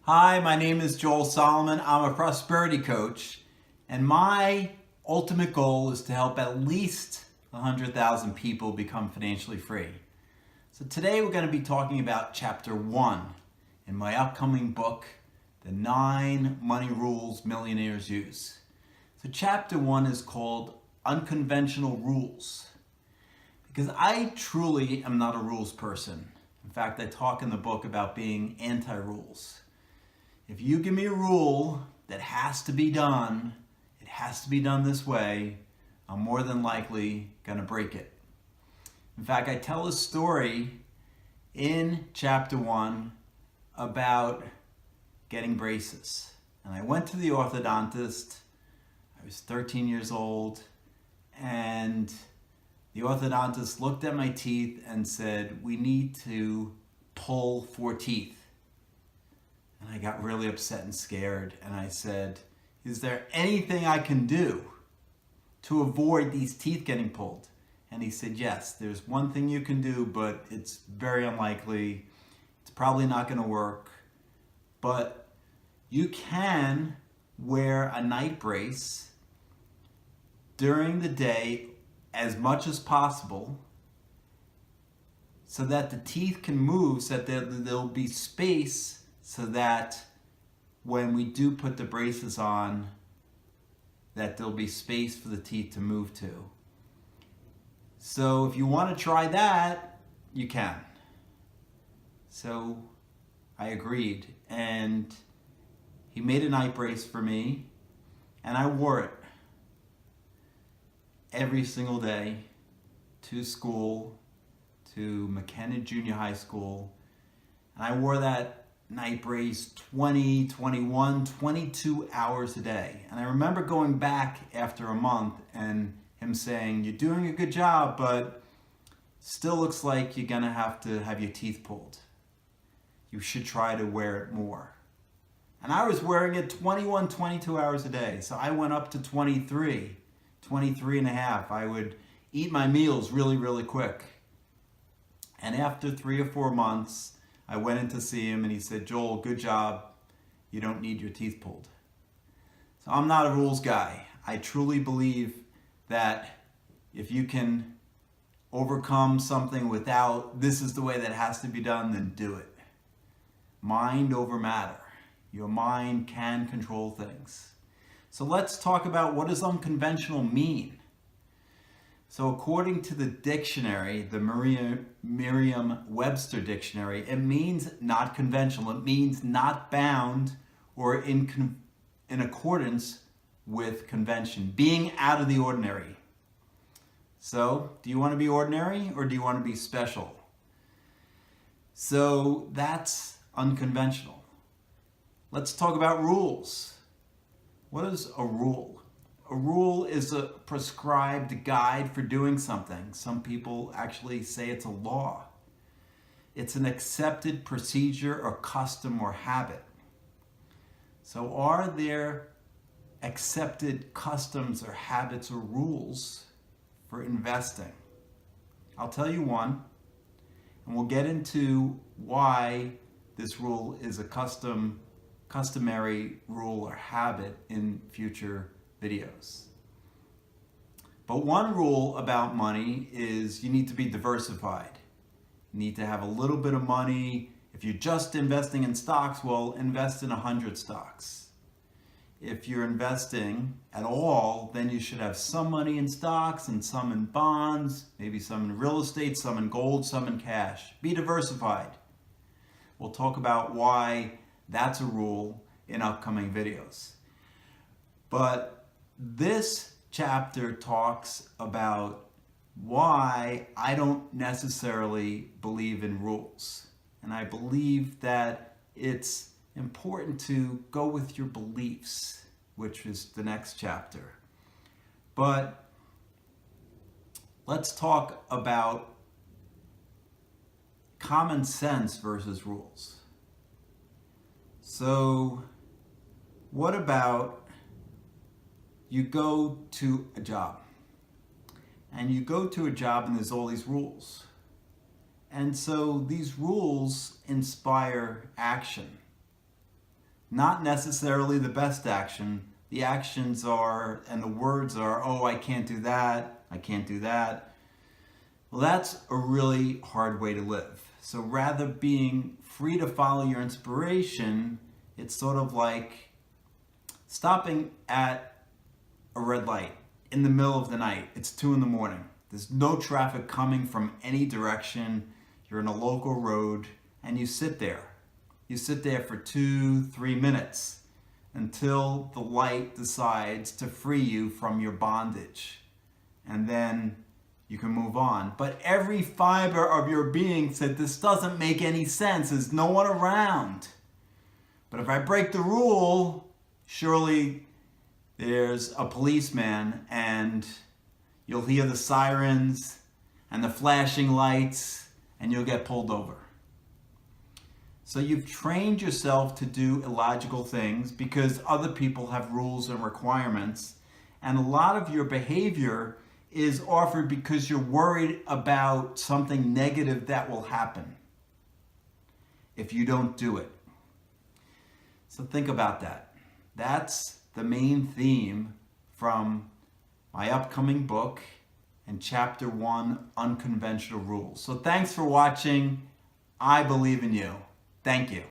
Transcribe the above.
Hi, my name is Joel Solomon. I'm a prosperity coach, and my ultimate goal is to help at least 100,000 people become financially free. So today we're going to be talking about chapter 1 in my upcoming book, The 9 Money Rules Millionaires Use. So chapter 1 is called Unconventional Rules, because I truly am not a rules person. In fact, I talk in the book about being anti-rules. If you give me a rule that has to be done, it has to be done this way, I'm more than likely going to break it. In fact, I tell a story in chapter 1 about getting braces. And I went to the orthodontist. I was 13 years old, and the orthodontist looked at my teeth and said, "We need to pull 4 teeth." And I got really upset and scared, and I said, "Is there anything I can do to avoid these teeth getting pulled?" And he said, "Yes, there's one thing you can do, but it's very unlikely. It's probably not going to work. But you can wear a night brace during the day as much as possible so that the teeth can move, so that there'll be space, so that when we do put the braces on, that there'll be space for the teeth to move to. So if you want to try that, you can." So I agreed, and he made a night brace for me, and I wore it every single day to school, to McKenna Junior High School. And I wore that night brace 20, 21, 22 hours a day. And I remember going back after a month and him saying, "You're doing a good job, but still looks like you're gonna have to have your teeth pulled. You should try to wear it more." And I was wearing it 21, 22 hours a day. So I went up to 23 and a half. I would eat my meals really, really quick. And after 3 or 4 months, I went in to see him, and he said, "Joel, good job. You don't need your teeth pulled." So I'm not a rules guy. I truly believe that if you can overcome something without "this is the way that has to be done," then do it. Mind over matter. Your mind can control things. So let's talk about, what does unconventional mean? So according to the dictionary, the Merriam-Webster dictionary, it means not conventional. It means not bound or in accordance with convention, being out of the ordinary. So do you want to be ordinary, or do you want to be special? So that's unconventional. Let's talk about rules. What is a rule? A rule is a prescribed guide for doing something. Some people actually say it's a law. It's an accepted procedure or custom or habit. So are there accepted customs or habits or rules for investing? I'll tell you one, and we'll get into why this rule is a customary rule or habit in future videos. But one rule about money is you need to be diversified. You need to have a little bit of money. If you're just investing in stocks, well, invest in 100 stocks. If you're investing at all, then you should have some money in stocks and some in bonds, maybe some in real estate, some in gold, some in cash. Be diversified. We'll talk about why that's a rule in upcoming videos. But this chapter talks about why I don't necessarily believe in rules. And I believe that it's important to go with your beliefs, which is the next chapter. But let's talk about common sense versus rules. So what about, you go to a job, and there's all these rules. And so these rules inspire action. not necessarily the best action. The actions are, and the words are, oh, I can't do that, I can't do that. Well, that's a really hard way to live. So rather being free to follow your inspiration, it's sort of like stopping at a red light in the middle of the night. It's 2 a.m. There's no traffic coming from any direction. You're in a local road and you sit there. You sit there for 2-3 minutes until the light decides to free you from your bondage. And then you can move on. But every fiber of your being said, this doesn't make any sense. There's no one around. But if I break the rule, surely there's a policeman and you'll hear the sirens and the flashing lights and you'll get pulled over. So you've trained yourself to do illogical things because other people have rules and requirements. And a lot of your behavior is offered because you're worried about something negative that will happen if you don't do it. So think about that. That's the main theme from my upcoming book and chapter 1, Unconventional Rules. So thanks for watching. I believe in you. Thank you.